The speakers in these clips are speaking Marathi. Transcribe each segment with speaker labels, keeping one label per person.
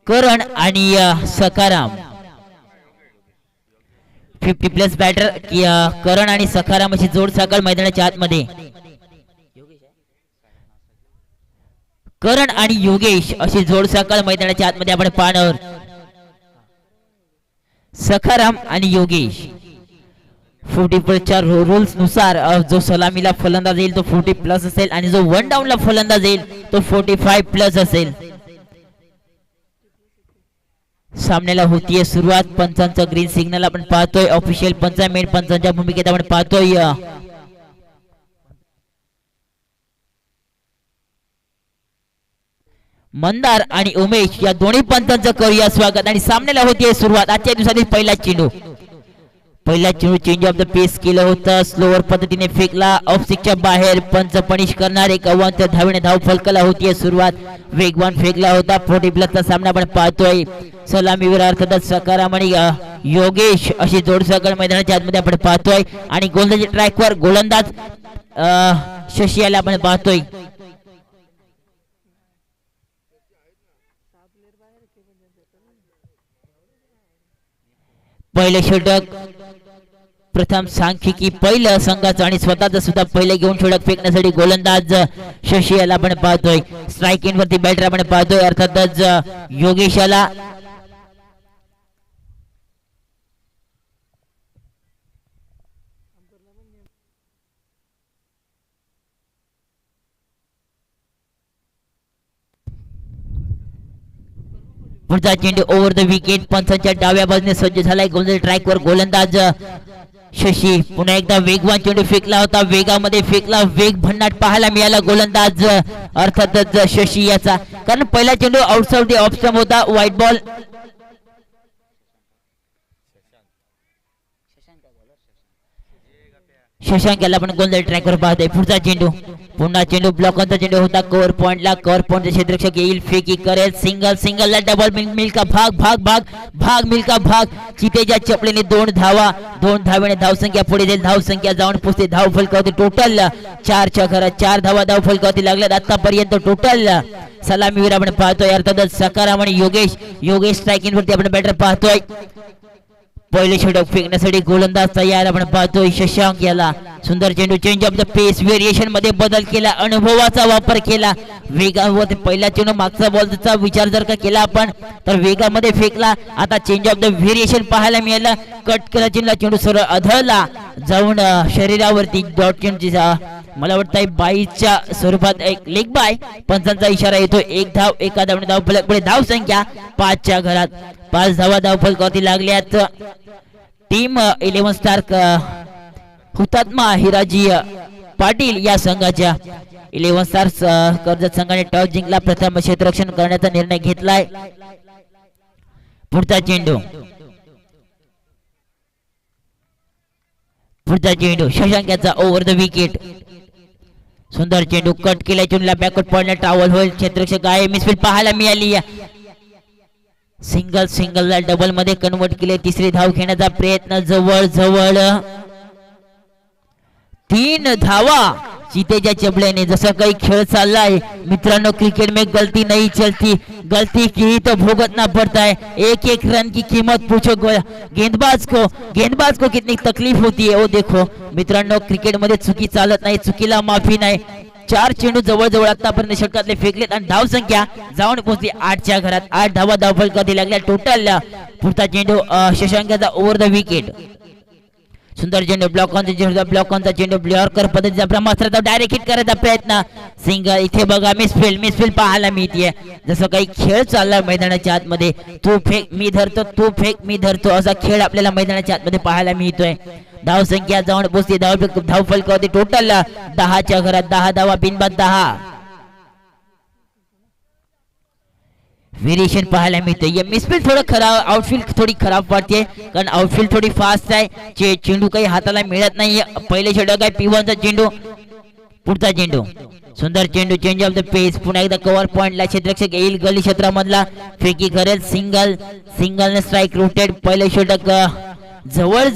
Speaker 1: करण आणि सखाराम 50+ बॅटर करण आणि सखाराम अशी जोड साखळ मैदानाच्या आतमध्ये. करण आणि योगेश अशी जोड साखळ मैदानाच्या आतमध्ये आपण पाहणार. सखाराम आणि योगेश 40+च्या रूल्स नुसार जो सलामीला फलंदाज येईल तो 40+ असेल आणि जो वन डाऊनला फलंदाज येईल तो 45+ असेल. सामन्याला होतीये सुरुवात. पंचांचा ग्रीन सिग्नल आपण पाहतोय. ऑफिशियल पंच मेन पंचांच्या भूमिकेत आपण पाहतोय. मंदार आणि उमेश या दोन्ही पंचांचं करूया स्वागत आणि सामन्याला होतीये सुरुवात. आजच्या दिवसातील पहिला चेंडू चेंज ऑफ द पेस केलं होतं. स्लोअर पद्धतीने फेकला ऑफ स्टिकच्या बाहेर. पंच पनिश करणार. एक अव्वांतर धावेने धाव फलकाला होतीये सुरुवात. वेगवान फेकला होता. 40+चा सामना आपण पाहतोय. सलामीवीर अर्थातच सखाराम आणि योगेश अशी जोडसाकळ मैदानाच्या आतमध्ये आपण पाहतोय आणि गोलंदाजी ट्रॅकवर गोलंदाज शशी याला आपण पाहतोय. पहिले षटक प्रथम सांख्यिकी पहिलं संघाचं आणि स्वतःच सुद्धा पहिले घेऊन षटक फेकण्यासाठी गोलंदाज शशी याला आपण पाहतोय. स्ट्राईक इन वरती बॅटर आपण पाहतोय अर्थातच योगेश याला. पुढचा चेंडू ओव्हर द विकेट. पंचांच्या डाव्या बाजूने सज्ज झालाय. गोलंदाज ट्रॅकवर गोलंदाज शशी. पुन्हा एकदा वेगवान चेंडू फेकला होता. वेगामध्ये फेकला. वेग भन्नाट पाहायला मिळाला गोलंदाज अर्थातच शशी याचा. कारण पहिला चेंडू आउटसाइड ऑफ स्टंप होता. White ball. शशांक याला आपण गोलंदाज ट्रॅकवर पाहतोय. पुढचा चेंडू पुन्हा चेंडू ब्लॉकचा चेंडू होता. कव्हर पॉइंटला. कव्हर पॉइंटचे क्षेत्ररक्षक येईल. फेकी करेल. सिंगलला डबल मिल्का भाग मिल्का भाग. चितेच्या चपलीने 2 धावा. 2 धावेने धावसंख्या पुढे जाईल. धावसंख्या जाऊन पोहोचते धाव फलकावरती. टोटल 4च्या घरात 4 धावा धाव फलकावरती लागल्यात आतापर्यंत. टोटल सलामीवीर आपण पाहतोय अर्थातच सखाराम आणि योगेश स्ट्रायकिंग वरती आपण बॅटर पाहतोय. पहिले षटक फेकण्यासाठी गोलंदाज तयार आपण पाहतोय शशांक याला. सुंदर चेंडू. Change of the pace variation मध्ये बदल केला. अनुभवाचा वापर केला. वेगावर पहिला चेंडू मागचा बॉलचा विचार जर का केला आपण तर वेगामध्ये फेकला. आता चेंज ऑफ द व्हेरिएशन पाहायला मिळालं. कट केला चेंडू सरळ अधळला जाऊन शरीरावरती. डॉट चेंडूचा मला वाटतंय 22च्या स्वरूपात एक लेग बाय. पंचांचा इशारा येतो. 1 धाव. एका धावने धाव फलक पुढे. धाव संख्या 5च्या घरात. 5 धावा धाव फलकावरती लागल्यात. टीम 11 स्टार हुतात्मा हिराजी पाटील या संघाच्या 11 स्टार्स कर्जत संघाने टॉस जिंकला. प्रथम क्षेत्ररक्षण करण्याचा निर्णय घेतलाय. पुढचा चेंडू शशांक याचा ओव्हर द विकेट. सुंदर चेंडू. कट केला. चेंडूला बॅकवर्ड पॉइंटला ट्रॅव्हल होईल. क्षेत्ररक्षक आहे. मिसफील्ड पाहायला मिळाली. सिंगलला डबल मध्ये कन्वर्ट केले. तिसरी धाव घेण्याचा प्रयत्न. जवळ 3 धावा चितेच्या चपल्याने. जसं काही खेळ चाललाय मित्रांनो. क्रिकेट में गलती नहीं चलती. गलती की तो भुगतना पड़ता है. एक रन की कीमत पूछो गेंदबाज को कितनी तकलीफ होती है. वो देखो मित्रांनो क्रिकेट मध्ये चुकी चालत नाही. चुकीला माफी नाही. 4 चेंडू जवळ आतापर्यंत षटकातले फेकलेत आणि धाव संख्या जाऊन पोहोचली 8च्या घरात. 8 धावा धाव फलकावरती लागल्या टोटल. पुढचा चेंडू शशांकाचा ओव्हर द विकेट. सुंदर चेंडू. ब्लॉकॉनचा चेंडू ब्लॉकर पद्धतीचा ब्रह्मास्त्राचा डायरेक्ट हिट करायचा प्रयत्न. सिंगल. इथे बघा मिसफील्ड पाहायला मिळतीये. जसं काही खेळ चालला मैदानाच्या आतमध्ये. तू फेक मी धरतो, तू फेक मी धरतो असा खेळ आपल्याला मैदानाच्या आतमध्ये पाहायला मिळतोय. धाव संख्या जाऊन पोहोचते धाव फलकावरती. टोटल 10च्या घरात. 10 धावा बिनबाद 10. व्हेरिएशन पाहायला मिळते. मिसफील्ड थोडं खराब. आउटफील्ड थोडी खराब वाटते कारण आउटफील्ड थोडी फास्ट आहे. चेंडू काही हाताला मिळत नाही. पहिले षटक आहे P1चा चेंडू. पुढचा चेंडू. सुंदर चेंडू. चेंज ऑफ द पेस. पुन्हा एकदा कव्हर पॉइंटला. क्षेत्ररक्षक येईल गली क्षेत्रामधला. फेकी करेल. सिंगलने स्ट्राईक रोटेड. पहिले षटक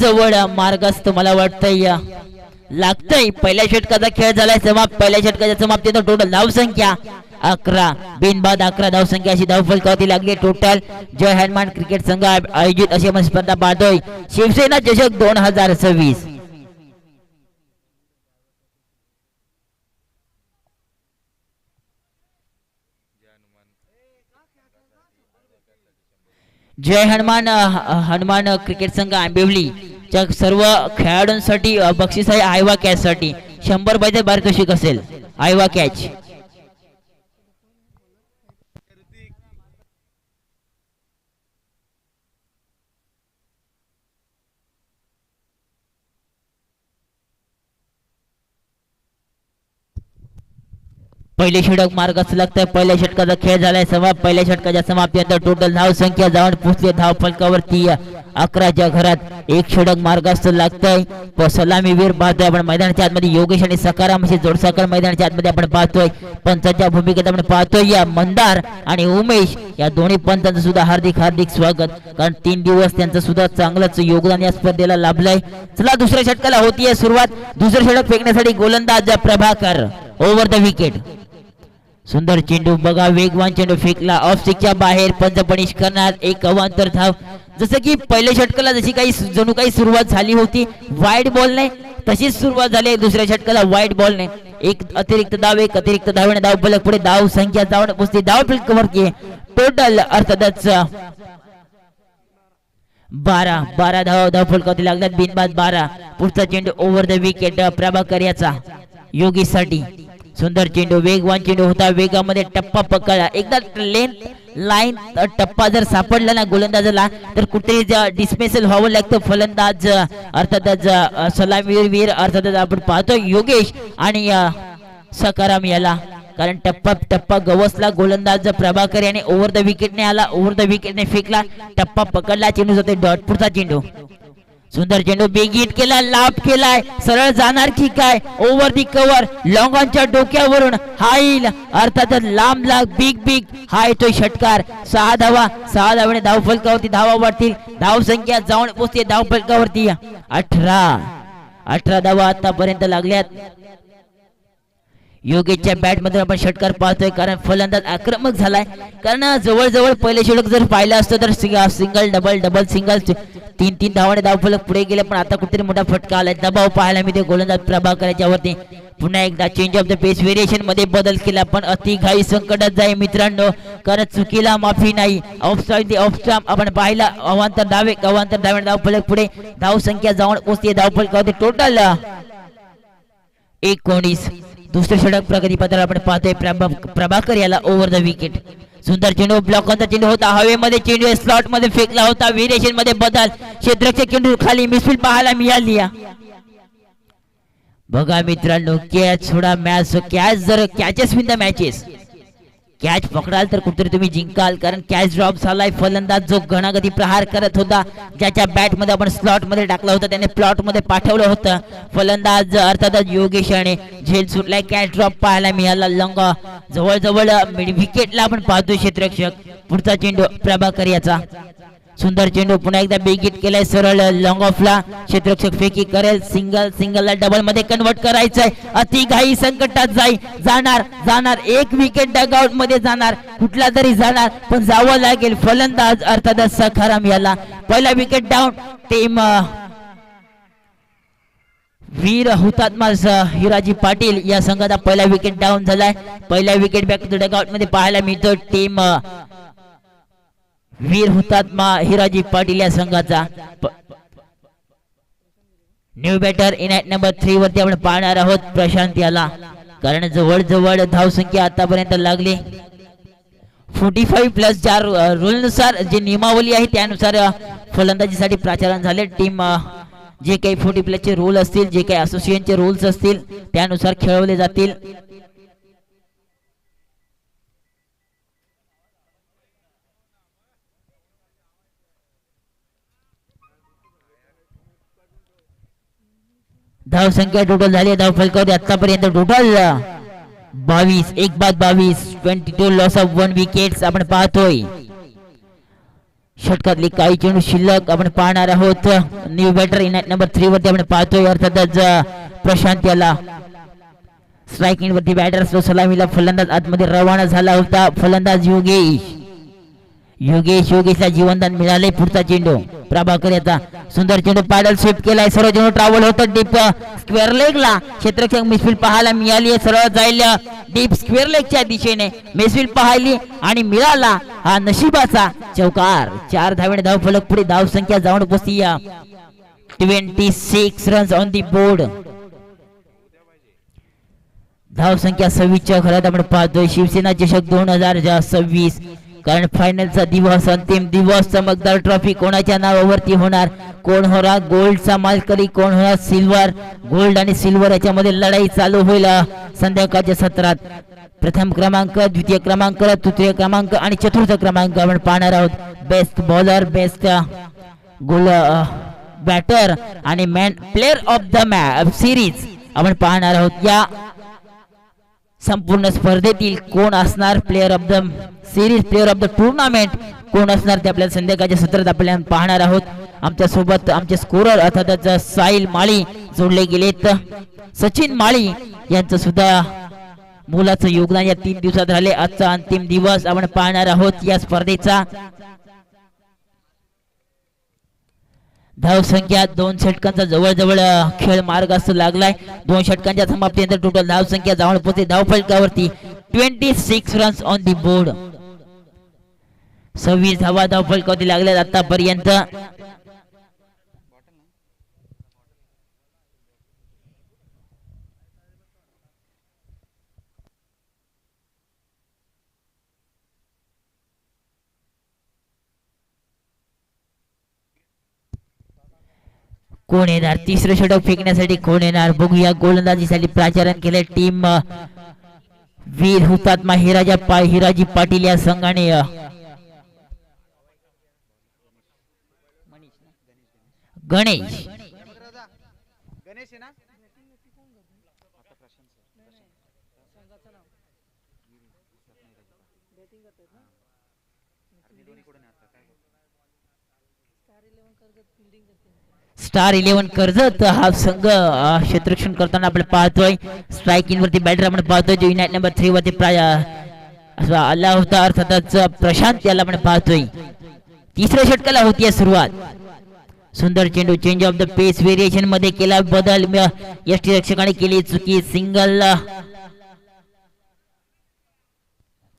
Speaker 1: जवळ मार्गस्थ मला वाटतंय लागतंय. पहिल्या षटकाचा खेळ झालाय समाप्त. पहिल्या षटकाच्या समाप्तीत टोटल धाव संख्या 11 बिनबाद 11 धावसंख्या अशी धावफलकावरती लागली टोटल. जय हनुमान क्रिकेट संघ आयोजित अशी आपण स्पर्धा पाहतोय शिवसेना चषक 2026. जय हनुमान हनुमान क्रिकेट संघ आंबिवली च्या सर्व खेळाडूंसाठी बक्षीस आहे आयवा कॅच साठी 100 रुपयाचे पारितोषिक असेल. आयवा कॅच पहिले षटक मार्गास लागतंय. पहिल्या षटकाचा खेळ झालाय समाप्त. पहिल्या षटकाच्या समाप्तीनंतर टोटल धाव संख्या जाऊन पोहोचले धाव फलकावरती 11च्या घरात. एक षटक मार्गास लागतंय. सलामीवीर पाहतोय आपण मैदानाच्या आतमध्ये योगेश आणि सकाराम अशी जोडसाकर मैदानाच्या आतमध्ये आपण पाहतोय. पंचांच्या भूमिकेत आपण पाहतोय या मंदार आणि उमेश या दोन्ही पंचांचं सुद्धा हार्दिक हार्दिक स्वागत, कारण 3 दिवस त्यांचं सुद्धा चांगलंच योगदान या स्पर्धेला लाभलंय. चला दुसऱ्या षटकाला होतीये सुरुवात. दुसरं षटक फेकण्यासाठी गोलंदाज प्रभाकर ओव्हर द विकेट. सुंदर चेंडू बघा, वेगवान चेंडू फेकला ऑफ स्टिकच्या बाहेर. पंच पनिश करणार एक अवांतर धाव. जसं की पहिल्या षटकाला जशी काही जणू काही सुरुवात झाली होती वाईट बॉलने, तशीच सुरुवात झाली दुसऱ्या षटकाला वाईट बॉलने. एक अतिरिक्त धाव, एक अतिरिक्त धावेने धाव फलक पुढे धाव संख्या जाऊन पोहोचली धाव फलकावरती टोटल अर्थातच 12 धाव फलकावरती लागतात. बिनबाद 12. पुढचा चेंडू ओव्हर द विकेट प्रभाकर याचा योगीसाठी. सुंदर चेंडू, वेगवान चेंडू होता, वेगामध्ये टप्पा पकडला. एकदा लेंथ लाईन टप्पा जर सापडला ना गोलंदाजाला तर कुठेही डिस्मिसल व्हावं लागतं. फलंदाज अर्थातच सलामीवीर अर्थातच आपण पाहतो योगेश आणि सकाराम याला, कारण टप्पा गवसला. गोलंदाज प्रभाकर याने ओव्हर द विकेटने आला, ओव्हर द विकेटने फेकला, टप्पा पकडला, चेंडू जाते डॉट. पुढचा चेंडू सुंदर चेंडू बिग हिट केला, लाभ केलाय, सरळ जाणार की काय ओव्हर दी कव्हर. लॉंगॉनच्या डोक्यावरून हाईल अर्थातच लांब बिग हा येतोय षटकार. 6 धावाने धाव फलकावरती धावा वाढतील. धाव संख्या जाऊन पोहोचते धाव फलकावरती 18 धावा आतापर्यंत लागल्यात. योगेशच्या बॅट मध्ये आपण षटकार पाहतोय, कारण फलंदाज आक्रमक झालाय. कारण जवळजवळ पहिले षटक जर पाहिलं असतं तर सिंगल डबल सिंगल 3 धावाने धाव फलक पुढे गेले, पण आता कुठेतरी मोठा फटका आलाय. दबाव पाहायला मिळते गोलंदाज प्रभाकर याच्यावरती. पुन्हा एकदा change of the pace variation मध्ये बदल केला, पण अति घाई संकटात जाई मित्रांनो, कारण चुकीला माफी नाही. ऑफ स्टंप आपण पाहिला. अवांतर धावाने धाव फलक पुढे धाव संख्या जाऊन पोहोचते धाव फलकावरती टोटल 19. दुसरे षटक प्रगतीपत्राला आपण पाहतोय प्रभाकर याला ओव्हर द विकेट. सुंदर चेंडू, ब्लॉकचा चेंडू होता, हवेमध्ये चेंडू स्लॉट मध्ये फेकला होता. व्हेरिएशन मध्ये बदल, क्षेत्ररक्षक चेंडू खाली मिसफील्ड पाहायला मिळाली. बघा मित्रांनो, कॅच सोडा match, catches win the matches. Catch पकडाल तर कुठेतरी तुम्ही जिंकाल, कारण कॅच ड्रॉप झालाय. फलंदाज जो घणागती प्रहार करत होता, ज्याच्या बॅट मध्ये आपण स्लॉट मध्ये टाकला होता, त्याने प्लॉट मध्ये पाठवलं होतं. फलंदाज अर्थातच योगेशाने झेल सुटलाय. कॅच ड्रॉप पाहायला मिळाला. लंग जवळजवळ विकेटला आपण पाहतोय क्षेत्ररक्षक. पुढचा चेंडू प्रभाकर याचा. सुंदर चेंडू, पुन्हा एकदा बिग हिट केलाय सरळ लॉंग ऑफला. क्षेत्ररक्षक फेकी करेल, सिंगलला डबल मध्ये कन्वर्ट करायचंय. अति घाई संकटात जाणार एक विकेट डगआउट मध्ये जाणार, कुठला तरी जाणार, पण जावं लागेल. फलंदाज अर्थातच सखाराम याला. पहिला विकेट डाऊन. टीम वीर हुतात्मा हिराजी पाटील या संघाचा पहिला विकेट डाऊन झालाय. पहिला विकेट बॅक टू डगआउट मध्ये पाहायला मिळतो टीम वीर हुतात्मा हिराजी पाटील या संघाचा. New batter in at number 3 वरती आपण पाहणार आहोत प्रशांत याला, कारण जवळजवळ धाव संख्या आतापर्यंत लागली 45+4 रूल नुसार, जे नियमावली आहे त्यानुसार फलंदाजीसाठी प्राचारण झाले. टीम जे काही 40+ चे रूल असतील, जे काही असोसिएशनचे रूल्स असतील त्यानुसार खेळवले जातील. धाव संख्या टोटल झाली धाव फलकावरती आतापर्यंत टोटल 22. 22 लॉस ऑफ 1 विकेट्स आपण पाहतोय. षटकातली काही चेंडू शिल्लक आपण पाहणार आहोत. New batter in at number 3 वरती आपण पाहतोय अर्थातच प्रशांत याला. स्ट्रायकिंग वरती बॅटर सलामीला फलंदाज आतमध्ये रवाना झाला होता. फलंदाज योगेशला जीवनदान मिळाले. पुढचा चेंडू प्रभाकर याचा सुंदर चेंडू पॅडल स्वीप केलाय. सर्व चेंडू ट्रॅव्हल होतं डीप स्क्वेअर लेगला. क्षेत्ररक्षक मिसफील्ड पाहायला मिळाली. सरळ जाईल डीप स्क्वेअर लेगच्या दिशेने मिसफील्ड पाहिली आणि मिळाला हा नशिबाचा चौकार. 4 धावेने धाव फलक पुढे. धाव संख्या जाऊन पोहोचली 26 रन्स ऑन दी बोर्ड. धाव संख्या 26 च्या घरात आपण पाहतोय. शिवसेना चषक 2026 कारण फायनलचा दिवस, अंतिम दिवस. चमकदार ट्रॉफी कोणाच्या नावावरती होणार? कोण होणार गोल्डचा मालकरी, कोण होणार सिल्वर? गोल्ड आणि सिल्वर याच्यामध्ये लढाई चालू होईल संध्याकाळच्या सत्रात. प्रथम क्रमांक, द्वितीय क्रमांक, तृतीय क्रमांक आणि चतुर्थ क्रमांक आपण पाहणार आहोत. Best bowler, best goal batter आणि man player of the series आपण पाहणार आहोत. या संपूर्ण स्पर्धेतील कोण असणार player of the series, player of the tournament कोण असणार ते आपल्याला संध्याकाळच्या सत्रात आपल्याला पाहणार आहोत. आमच्या सोबत आमचे स्कोरर अर्थातच साहिल माळी जोडले गेलेत. सचिन माळी यांचं सुद्धा मोलाचं योगदान या 3 दिवसात राहिले. आजचा अंतिम दिवस आपण पाहणार आहोत या स्पर्धेचा. धाव संख्या 2 षटकांचा जवळजवळ खेळ मार्गास लागलाय. 2 षटकांच्या समाप्तीनंतर टोटल धाव संख्या जाऊन पोहोचते धाव फलकावरती 26 रन्स ऑन दी बोर्ड. 26 धावा धाव फलकावरती लागल्यात आतापर्यंत. कोण येणार तिसरं षटक फेकण्यासाठी? कोण येणार बघूया. गोलंदाजीसाठी प्राचारण केले टीम वीर हुतात्मा हिराजी पाटील या संघाने. गणेश स्टार 11 कर्जत हा संघ क्षेत्ररक्षण करताना आपण पाहतोय. स्ट्रायकिंग वरती बॅटर आपण पाहतोय जो युनाइट नंबर 3 वरती आला होता अर्थातच प्रशांत याला आपण पाहतोय. तिसऱ्या षटकाला होती सुरुवात. सुंदर चेंडू change of the pace variation मध्ये केला बदल. यष्टीरक्षकाने केली चुकी. Single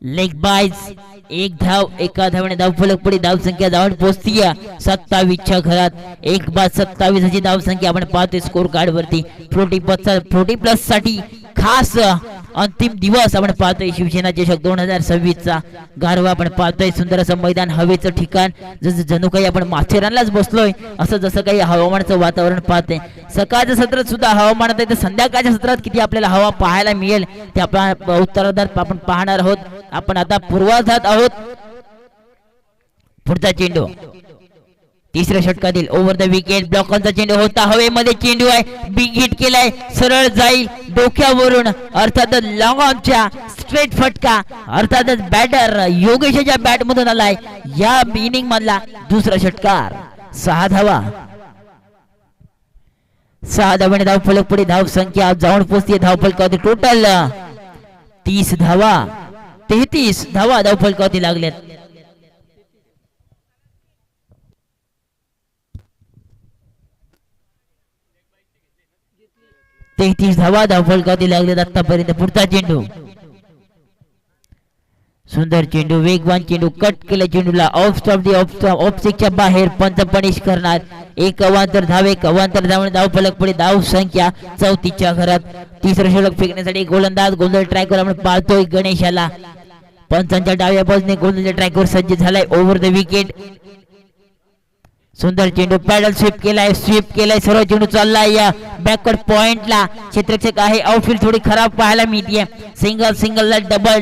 Speaker 1: leg boys. 1 धाव, एका धावेने धाव फलक पुढे. धाव संख्या जाऊन पोहोचती 27 च्या घरात. 1/27 अशी धाव संख्या आपण पाहतोय स्कोर कार्ड वरती. 40 प्लस साठी खास अंतिम दिवस आपण पाहतोय. शिवसेना चषक 2026 चा गारवा आपण पाहतोय. सुंदर असं मैदान, हवेचं ठिकाण, जसं जणू काही आपण माथेरानलाच बसलोय असं जसं काही हवामानाचं वातावरण पाहतोय. सकाळच्या सत्रात सुद्धा हवामानात आहे तर संध्याकाळच्या सत्रात किती आपल्याला हवा पाहायला मिळेल ते आपण उत्तरार्धात आपण पाहणार आहोत. आपण आता पूर्वार्धात आहोत. पुढचा चेंडू तिसऱ्या षटकातील ओव्हर द विकेट ब्लॉकरचा चेंडू होता. हवेमध्ये चेंडू आहे, बिग हिट केलाय, सरळ जाईल डोक्यावरून. अर्थातच लॉंग ऑनच्या स्ट्रेट फटका. अर्थातच बॅटर योगेशच्या बॅट मधून आलाय. या इनिंग मधला दुसरा षटकार. 6 धावा. 6 धावाने धाव फलक पुढे. धाव संख्या जाऊन पोहोचते धाव फलकावरती. टोटल 30 धावा. 33 धावा धाव फलकावरती लागल्यात. 33 धावा धाव फलकावरती लागल्यात आतापर्यंत. पुढचा चेंडू सुंदर चेंडू, वेगवान चेंडू, कट केला चेंडूला ऑफ स्टॉप दी ऑफ सिक्सच्या बाहेर. पंच पनिश करणार. 1 अवांतर धाव धावून धाव फलक पुढे. धाव संख्या 34 च्या घरात. तिसरं षटक फेकण्यासाठी गोलंदाज गोलंदाज ट्रॅकवर आपण पाहतोय गणेशाला. पंचांच्या डाव्या बाजूने गोलंदाज ट्रॅकवर सज्ज झालाय. Over the wicket. सुंदर चेंडू पॅडल स्वीप केलाय सर्व चेंडू चाललाय या बॅकवर्ड पॉइंटला. क्षेत्ररक्षक आहे. आउटफील्ड थोडी खराब पाहायला मिळते. सिंगलला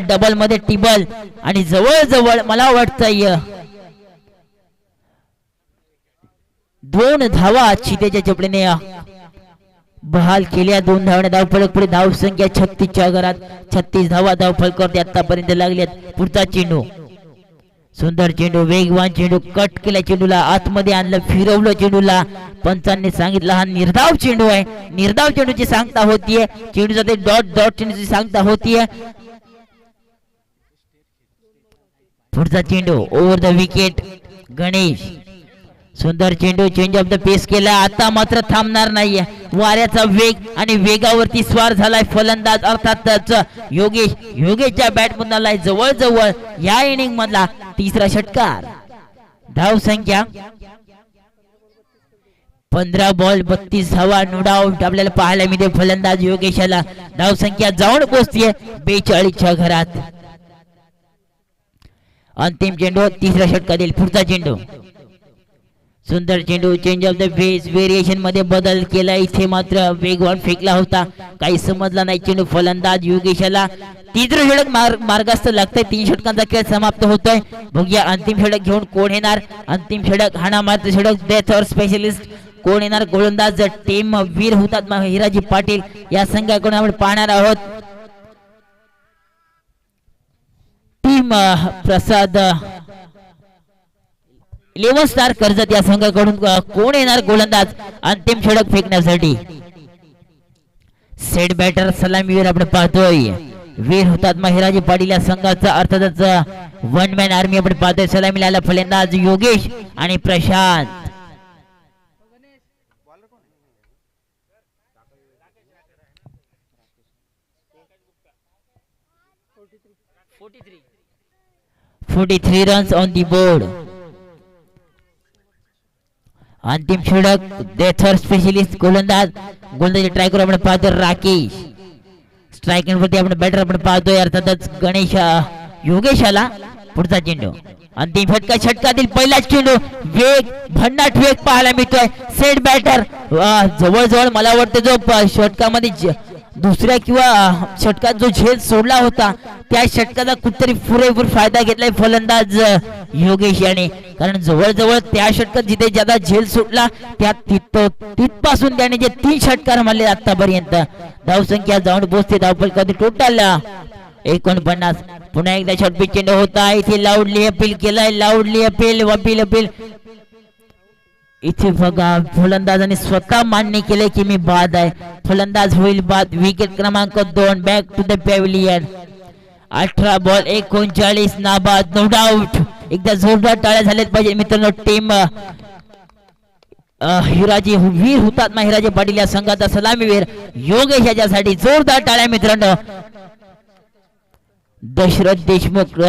Speaker 1: डबल मध्ये टिबल आणि जवळ मला वाटतंय 2 धावा चितेच्या चपडीने बहाल केल्या. 2 धावाने धाव फलक पुढे. धाव संख्या 36 च्या घरात. 36 धावा धाव फलकावरती आतापर्यंत लागल्यात. पुढचा चेंडू सुंदर चेंडू, वेगवान चेंडू, कट केला चेंडूला, आतमध्ये आणलं, फिरवलं चेंडूला. पंचांनी सांगितलं हा निर्धाव चेंडू आहे. निर्धाव चेंडूची सांगता होतीये, चेंडूचा ते डॉट डॉट चेंडूची सांगता होतीये. पुढचा चेंडू ओव्हर द विकेट गणेश. सुंदर चेंडू, चेंज ऑफ द पेस केला. आता मात्र थांबणार नाहीये. वाऱ्याचा वेग आणि वेगावरती स्वार झालाय फलंदाज अर्थातच योगेश. योगेशच्या बॅट मधून आलाय जवळ जवळ या इनिंग मधला तिसरा षटकार. धाव संख्या 15 बॉल 32 धावा, नो डाऊट आपल्याला पाहायला मिळते फलंदाज योगेशाला. धाव संख्या जाऊन पोहोचतीये 42च्या घरात. अंतिम चेंडू तिसरा षटकार देईल. पुढचा चेंडू, सुंदर चेंडू, change of the face, variation मध्ये बदल केला. इथे मात्र वेगवान फेकला होता, काही समजला नाही चेंडू फलंदाज योगेशाला. तिसरं षटक मार्गस्थ लागतंय. 3 षटकांचा खेळ समाप्त होतोय. बघूया अंतिम षटक घेऊन कोण येणार. अंतिम षटक, हाणा मात्र षटक, डेथ और स्पेशलिस्ट कोण येणार. गोलंदाज टीम वीर हुतात्मा हिराजी पाटील या संघाकडून आपण पाहणार आहोत. टीम प्रसाद 11 स्टार कर्जत या संघाकडून कोण येणार गोलंदाज अंतिम षटक फेकण्यासाठी. सेट बॅटर सलामीवर आपण पाहतोय वीर हुतात्मा हिराजी पाटील या संघाचा अर्थातच वन मॅन आर्मी आपण पाहतोय. सलामीला आला फलंदाज योगेश आणि Prashant. $43 runs on the board. अंतिम षटक डेथर स्पेशलिस्ट गोलंदाज ट्राय करू आपण पाहतोय राकेश. स्ट्रायकिंग वरती आपण बॅटर आपण पाहतोय अर्थातच गणेश योगेशाला. पुढचा चेंडू, अंतिम षटकातील पहिलाच चेंडू, वेग भन्नाट वेग पाहायला मिळतोय. सेट बॅटर जवळजवळ मला वाटतं जो षटकामध्ये दुसऱ्या किंवा षटकात जो झेल सोडला होता त्या षटकाचा कुठतरी पुरेपूर फायदा घेतलाय फलंदाज योगेश याने. कारण जवळजवळ त्या षटकात जिथे ज्यादा झेल सुटला त्या तिथपासून त्याने जे 3 षटकार मारले आतापर्यंत. धावसंख्या जाऊन पोहोचते धावफलकावरती टोटल 49. पुन्हा एकदा शॉर्टपिच चेंडू होता. इथे लाऊडली अपील केलाय, लाऊडली अपील अपील. इथे बघा फलंदाजाने स्वतः मान्य केले की मी बाद आहे. फलंदाज होईल बाद. विकेट क्रमांक 2 back to the pavilion. 18 ball 39 नाबाद, नो डाऊट. एकदा जोरदार टाळ्या झाल्यात पाहिजे मित्रांनो. टीम हिराजी वीर हुतात्मा हिराजी पाटील या संघाचा सलामीवीर योगेश याच्यासाठी जोरदार टाळ्या मित्रांनो. दशरथ देशमुख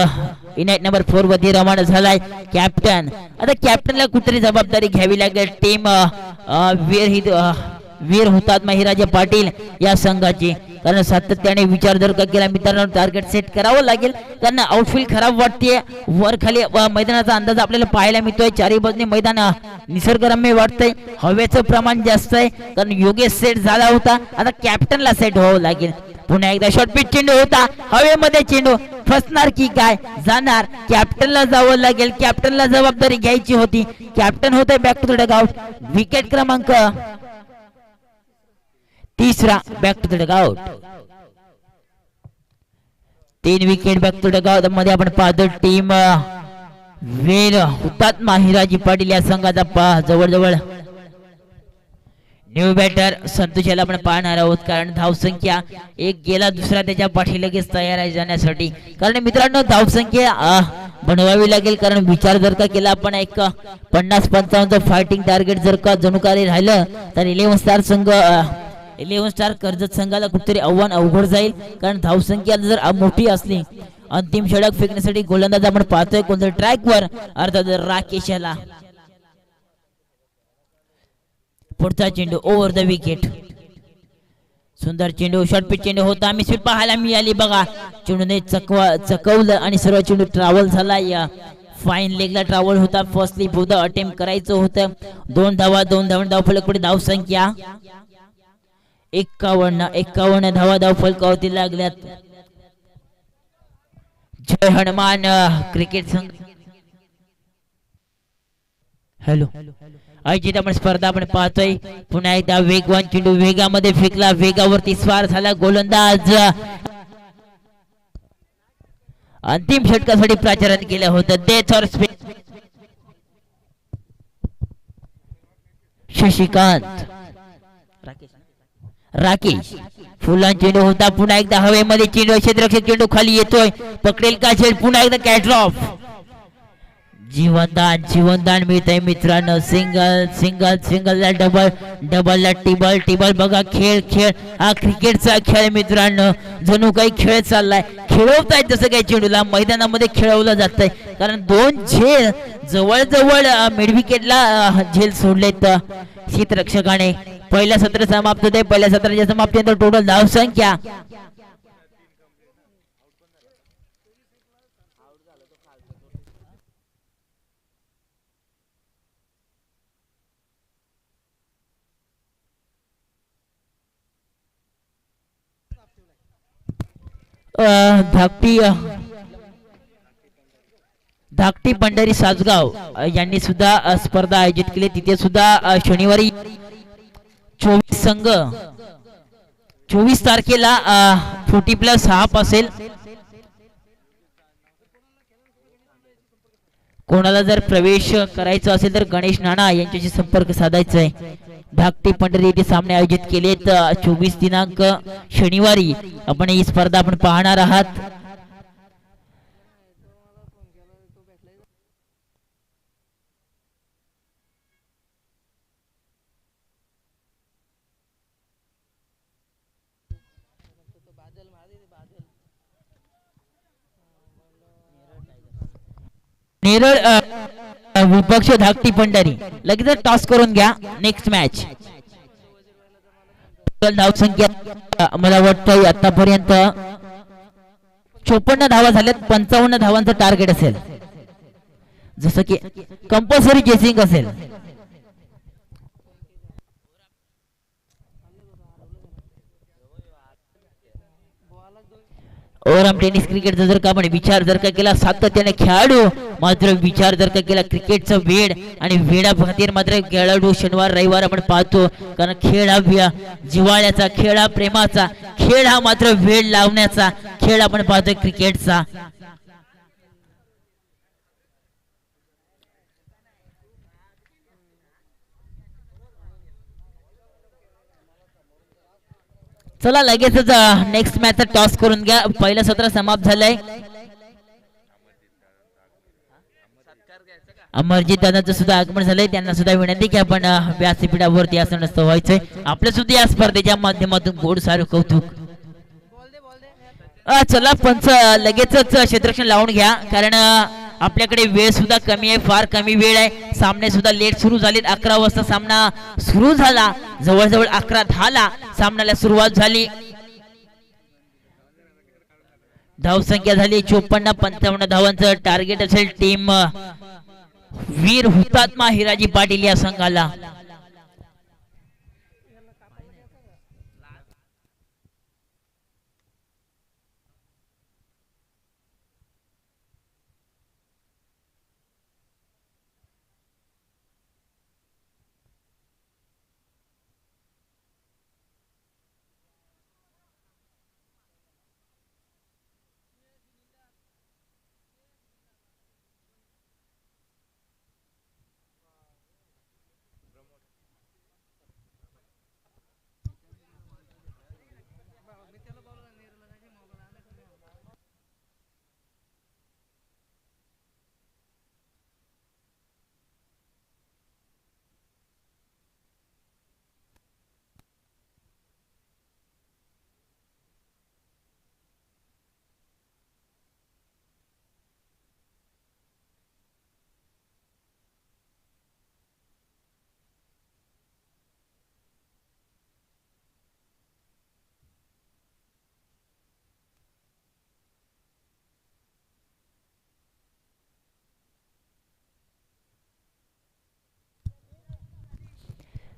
Speaker 1: इनायत नंबर 4 वरती रवाना झालाय. कॅप्टन, आता कॅप्टनला कुठतरी जबाबदारी घ्यावी लागेल टीम वीर हुतात्मा हिराजी पाटील या संघाची. कारण सातत्याने विचार जर का केला मित्रांनो टार्गेट सेट करावं लागेल. कारण आउटफील्ड खराब वाटते. वर खाली मैदानाचा अंदाज आपल्याला पाहायला मिळतोय. चारी बाजूने मैदान निसर्गरम्य वाटतंय. हवेचं प्रमाण जास्त आहे. कारण योगेश सेट झाला होता, आता कॅप्टनला सेट व्हावं लागेल. पुन्हा एकदा शॉर्ट पिच चेंडू होता, हवेमध्ये चेंडू फसणार की काय, जाणार. कॅप्टनला जावं लागेल. कॅप्टनला जबाबदारी घ्यायची होती. कॅप्टन होतंय back to the dugout. Wicket क्रमांक 3 back to the dugout. 3 wicket back to the dugout मध्ये आपण पाहतो टीम वीर हुतात्मा हिराजी पाटील या संघाचा जवळजवळ न्यू बॅटर संतोष याला आपण पाहणार आहोत. कारण धावसंख्या एक गेला, दुसरा त्याच्या पाठी लगेच तयार आहे जाण्यासाठी. कारण मित्रांनो धावसंख्या बनवावी लागेल. कारण विचार जर का केला आपण एक 50-55 फायटिंग टार्गेट जर का जणू काही राहिलं तर 11 स्टार कर्जत संघाला कुठतरी आव्हान अवघड जाईल. कारण धावसंख्या जर मोठी असली. अंतिम षटक फेकण्यासाठी गोलंदाज आपण पाहतोय कोणत्या ट्रॅकवर अर्थात राकेश याला. पुढचा चेंडू ओव्हर द विकेट. सुंदर चेंडू शॉर्ट पिच चेंडू होता. मिसफिट पाहायला मिळाली बघा. चेंडूने चकवलं आणि सर्व चेंडू ट्रॅव्हल झाला. या फाईन लेगला ट्रॅव्हल होता. फर्स्ट स्लिप होता, अटेम्प्ट करायचं होतं. 2 धावा धावफलक पुढे धाव संख्या 51 धावा धावफलकावरती लागल्यात. जय हनुमान क्रिकेट संघ हॅलो आयोजित आपण स्पर्धा आपण पाहतोय. पुन्हा एकदा वेगवान चेंडू वेगामध्ये फेकला, वेगावरती स्वार झाला गोलंदाज अंतिम षटकासाठी प्राचारण केलं होतं डेथ ऑर शशिकांत राकेश फुलां चेंडू होता पुन्हा एकदा हवेमध्ये चेंडू क्षेत्ररक्षक चेंडू खाली येतोय पकडेल का झेल पुन्हा एकदा कॅटड्रॉप जीवनदान मिळतंय मित्रांनो सिंगल सिंगल सिंगल ला डबल डबल ला टिबल टिबल बघा खेळ खेळ हा क्रिकेटचा खेळ मित्रांनो जणू काही खेळ चाललाय खेळवतायत जसं काही चेंडूला मैदानामध्ये खेळवलं जातंय कारण दोन झेल जवळ जवळ मिड विकेटला झेल सोडलेत क्षेत्ररक्षकाने पहिलं सत्र समाप्त होते पहिल्या सत्राच्या समाप्तीनंतर टोटल धावसंख्या धाकटी पंढरी सासगाव यांनी सुद्धा स्पर्धा आयोजित केली तिथे सुद्धा शनिवारी 24 संघ 24 तारखेला 40+ हाफ असेल कोणाला जर प्रवेश करायचा असेल तर गणेश नाना यांच्याशी संपर्क साधायचा आहे धाकटी पंढरी येथे सामने आयोजित केलेत 24 दिनांक शनिवारी आपण ही स्पर्धा आपण पाहणार आहात नेरळ विपक्ष धाकटी पंढरी लगेच टॉस करून घ्या नेक्स्ट मॅच धावसंख्या मला वाटतं आतापर्यंत 54 धावा झाल्यात 55 धावांचं टार्गेट असेल जसं की कंपल्सरी चेसिंग असेल ओव्हरआर्म टेनिस क्रिकेटचा जर का आपण विचार जर का केला सातत्याने खेळाडू मात्र विचार जर का केला क्रिकेटचा वेळ आणि वेळा खातीर मात्र खेळाडू शनिवार रविवार आपण पाहतो कारण खेळ हा जिव्हाळ्याचा खेळ हा प्रेमाचा खेळ हा मात्र वेळ लावण्याचा खेळ आपण पाहतोय क्रिकेटचा चला लगेचच नेक्स्ट मॅच टॉस करून घ्या पहिलं सत्र समाप्त झालंय अमरजीत दादांचं सुद्धा आगमन झालंय त्यांना सुद्धा विनंती की आपण व्यासपीठावरती असं नसतं व्हायचंय आपल्या सुद्धा या स्पर्धेच्या माध्यमातून गोड सारं कौतुक चला पंच लगेचच क्षेत्ररक्षण लावून घ्या कारण आपल्याकडे वेळ सुद्धा कमी आहे फार कमी वेळ आहे सामने सुद्धा लेट सुरू झालेत 11 वाजता सामना सुरू झाला जवळजवळ 11:10 ला सामन्याला सुरुवात झाली धावसंख्या झाली 54-55 धावांचं टार्गेट असेल टीम वीर हुतात्मा हिराजी पाटील या संघाला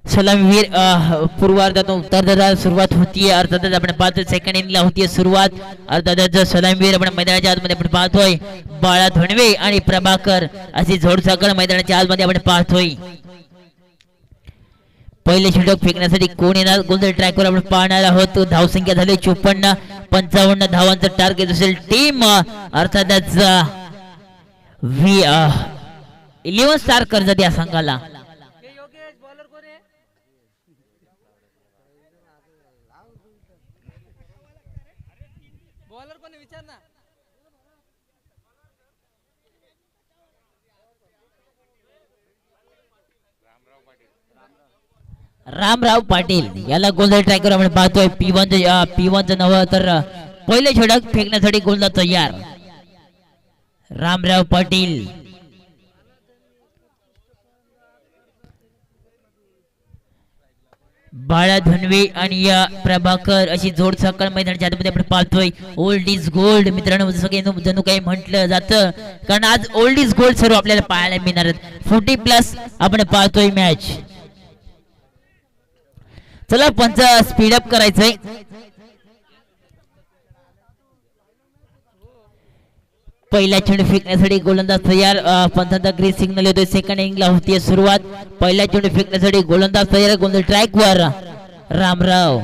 Speaker 1: सलामीवीर पूर्वार्धातून उत्तरार्धात सुरुवात होतीये अर्थातच आपण पाहतोय सेकंड इनिंगला होतीये सुरुवात अर्थातच सलामीवीर आपण मैदानाच्या आतमध्ये आपण पाहतोय बाळा धोंडवे आणि प्रभाकर अशी जोडसाकळ मैदानाच्या आतमध्ये आपण पाहतोय पहिले षटक फेकण्यासाठी कोण येणार गोलंदाज ट्रॅकवर आपण पाहणार आहोत. धावसंख्या झाली 54. 55 धावांचं टार्गेट असेल टीम अर्थातच 11 स्टार कर्जत या संघाला. रामराव पाटील याला गोलंदाज ट्रॅकर आपण पाहतोय. P1 नवं तर पहिले षटक फेकण्यासाठी गोलंदाज तयार. रामराव पाटील बाळा धनवे आणि या प्रभाकर अशी जोड सकाळ मैदानाच्या आतमध्ये आपण पाहतोय. ओल्ड इज गोल्ड मित्रांनो, जसं जणू काही म्हटलं जातं, कारण आज ओल्ड इज गोल्ड सर्व आपल्याला पाहायला मिळणार. 40+ आपण पाहतोय मॅच. चला पंच स्पीड अप करायचंय. पहिल्या चेंडू फेकण्यासाठी गोलंदाज तयार. पंचांचा ग्रीन सिग्नल येतोय. सेकंड इनिंगला होतीये सुरुवात. पहिल्या चेंडू फेकण्यासाठी गोलंदाज तयार. गोलंदाज ट्रॅकवर रामराव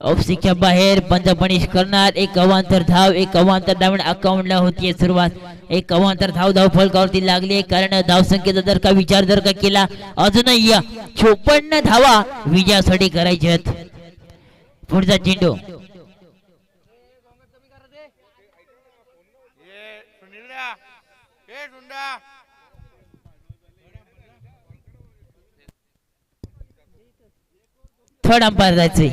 Speaker 1: ऑफसिकच्या बाहेर. पंच पनिश करणार. एक अवांतर धाव. एक अवांतर धाव अकाउंटला होतीये सुरुवात. एक अवांतर धाव फलकावरती लागली, कारण धावसंख्येचा जर का विचार जर का केला अजूनही 54 धावा विजयासाठी करायचे आहेत. पुढचा चेंडू थर्ड अंपायर जायचंय.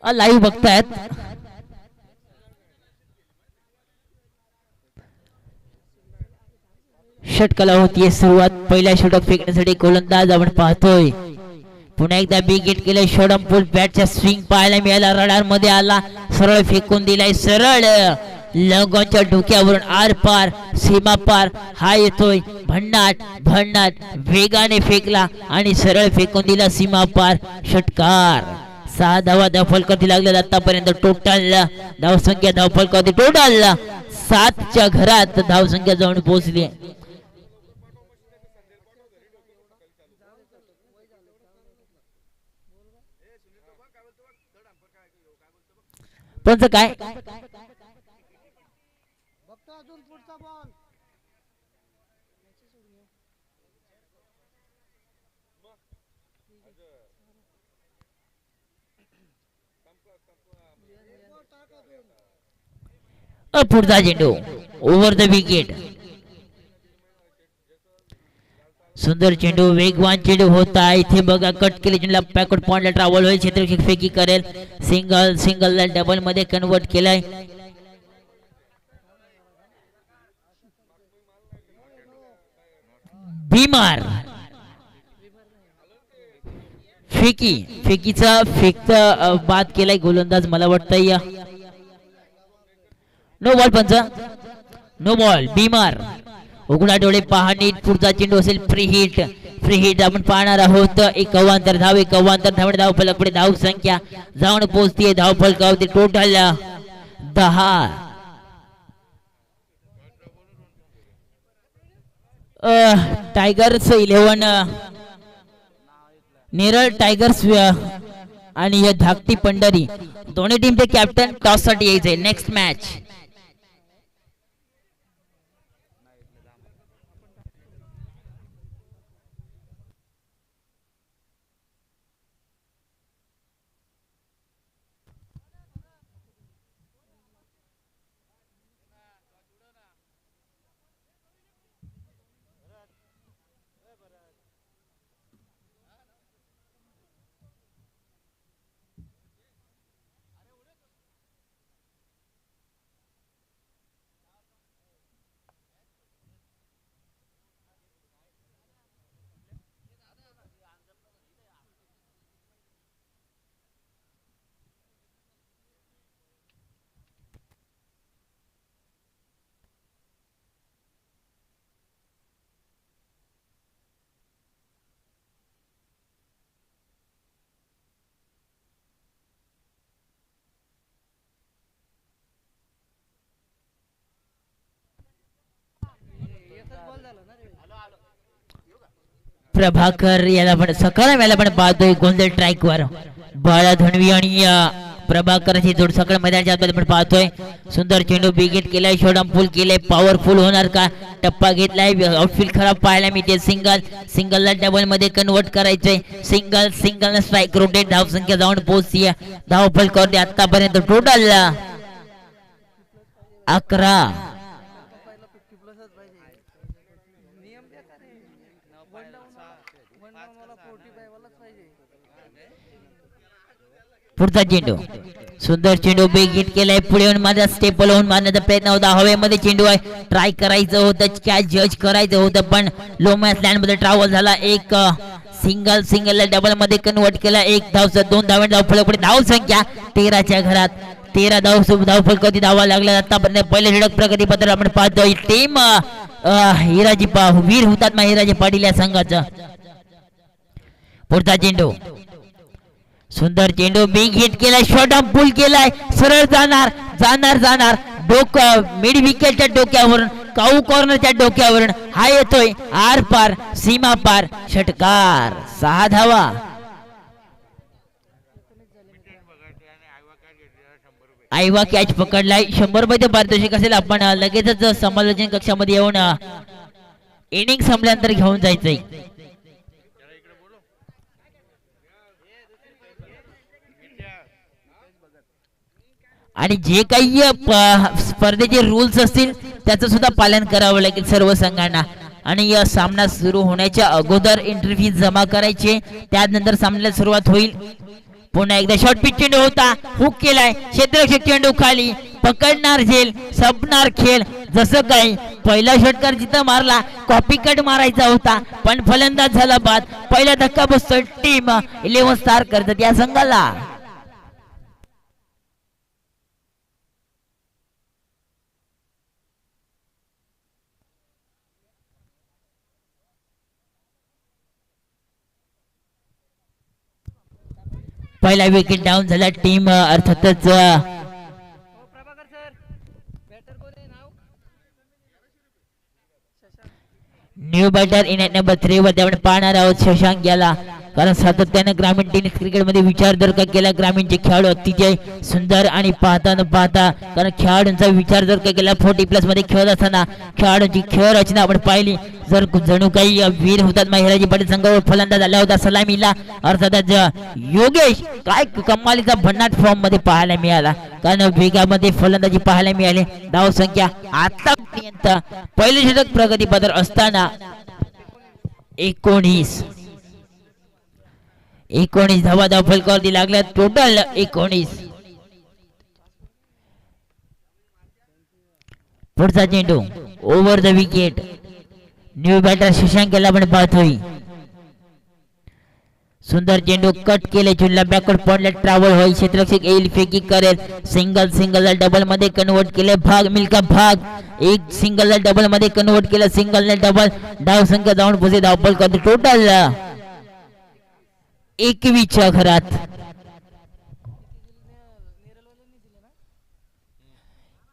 Speaker 1: लाईव्ह बघतायत. षटकाला होतीये सुरुवात. पहिल्या षटक फेकण्यासाठी गोलंदाज आपण पाहतोय. पुन्हा एकदा बिग हिट केलंय. शॉर्ट पुल बॅटचा स्विंग पाहायला मिळाला. रडार मध्ये आला. सरळ फेकून दिलाय. सरळ लगोच्या डोक्यावरून आर पार सीमा पार हा येतोय. भन्नाट वेगाने फेकला आणि सरळ फेकून दिला सीमा पार. षटकार. 6 धावा धावफलकावरती लागल्या आतापर्यंत. टोटल धावसंख्या धावफलकावरती टोटल 7च्या घरात धावसंख्या जाऊन पोहोचली. पंच काय पुढचा चेंडू ओव्हर द विकेट. सुंदर चेंडू. वेगवान चेंडू होता. इथे बघा कट केले चेंडूला बॅकवर्ड पॉइंटला ट्रॅव्हल होईल. क्षेत्ररक्षक फेकी करेल. सिंगल डबल मध्ये कन्वर्ट केलाय. बीमार फेकीचा फेकता बाद केलाय गोलंदाज. मला वाटतंय नो बॉल. पंच नो बॉल. बीमार. उघडा डोळे पहा नीट. पुढचा चेंडू असेल फ्री हिट आपण पाहणार आहोत. एक अवांतर धाव धाव फलक पुढे धाव संख्या जाऊन पोहोचतीये धाव फलकावरती टोटल 10. टायगर्स 11 नेरळ टायगर्स आणि धाकटी पंढरी दोन्ही टीमचे कॅप्टन टॉस साठी यायचे. Next match. प्रभाकर याला पण सकाळ याला पण पाहतोय गोंधळ ट्रॅक वर बाळा धनवी आणि प्रभाकरची जोड सकाळ मैदानाच्या आतमध्ये पण पाहतोय सुंदर चेंडू बिगेट केलाय शॉटम फुल केलाय पॉवरफुल होणार का टप्पा घेतलाय आउटफील्ड खराब पाहायला मिळते सिंगलला डबल मध्ये कन्वर्ट करायचंय सिंगल स्ट्राईक रोटेट धाव संख्या जाऊन पोहोचती धाव फलकावरती आतापर्यंत टोटल 11 पुढचा चेंडू सुंदर चेंडू बेगिट केलाय पुढे येऊन माझा स्टेप लावून मारण्याचा प्रयत्न होता हवेमध्ये चेंडू आहे ट्राय करायचं होतं कॅच जज करायचं होतं पण लो मॅच लँड मध्ये ट्रॅव्हल झाला एक सिंगल डबल मध्ये कन्वर्ट केला एक धाव 2 धावांनी धाव फलक पुढे धाव संख्या 13 च्या घरात 13 धाव फलकावरती धावा लागला आतापर्यंत पहिले षटक प्रगतीपत्र आपण पाहतोय टीम हिराजी वीर हुतात्मा हिराजी पाटील या संघाचा पुढचा चेंडू सुंदर चेंडू बिग हिट केलाय शॉट पुल केलाय सरळ जाणार डोकं मिड विकेटच्या डोक्यावरून काऊ कॉर्नरच्या डोक्यावरून हा येतोय आर पार सीमा पार षटकार 6 धावा आयवा कॅच पकडलाय 100 रुपये पारितोषिक असेल आपण लगेचच समालोचन कक्षामध्ये येऊन इनिंग संपल्यानंतर घेऊन जायचंय आणि जे काही स्पर्धेचे रूल्स असतील त्याचं सुद्धा पालन करावं लागेल सर्व संघांना आणि या सामना सुरू होण्याच्या अगोदर एंट्री फी जमा करायची त्यानंतर सामन्याला सुरुवात होईल पुन्हा एकदा शॉर्ट पिच चेंडू होता हुक केलाय क्षेत्ररक्षक चेंडू खाली पकडणार झेल संपणार खेळ जसं काही पहिला षटकार जिथं मारला कॉपी कट मारायचा होता पण फलंदाज झाला बाद पहिला धक्का बसतोय टीम 11 स्टार कर्जत या संघाला पहिला विकेट डाऊन झाला टीम अर्थातच न्यू बॅटर इन नंबर 3 वर आपण पाहणार आहोत शशांक याला कारण सातत्याने ग्रामीण टेनिस क्रिकेट मध्ये विचार जर का केला ग्रामीणचे खेळाडू अतिशय सुंदर आणि पाहता कारण खेळाडूंचा विचार जर का केला 40+ मध्ये खेळत असताना खेळाडूंची खेळ रचना आपण पाहिली जर जणू काही वीर होतात हिराजी पाटील संघावर फलंदाज आला होता सलामीला अर्थातच योगेश काय कमालीचा भन्नाट फॉर्म मध्ये पाहायला मिळाला कारण वेगामध्ये फलंदाजी पाहायला मिळाली धाव संख्या आतापर्यंत पहिले षटक प्रगतीपत्र असताना 19 धावा धाव फलकावरती लागल्या टोटल 19 पुढचा चेंडू over the wicket new batter Shashank याला पण पाहतोय सुंदर चेंडू कट केले चुनला बॅकवर्ड पॉइंटला ट्रॅव्हल होईल क्षेत्ररक्षक येईल फेकी करेल सिंगल डबल मध्ये कन्वर्ट केले भाग मिल्का भाग एक सिंगल डबल मध्ये कन्वर्ट केलं सिंगल डबल धाव संख्या जाऊन पोहोचले धाव फलकावरती टोटल 21 च्या घरात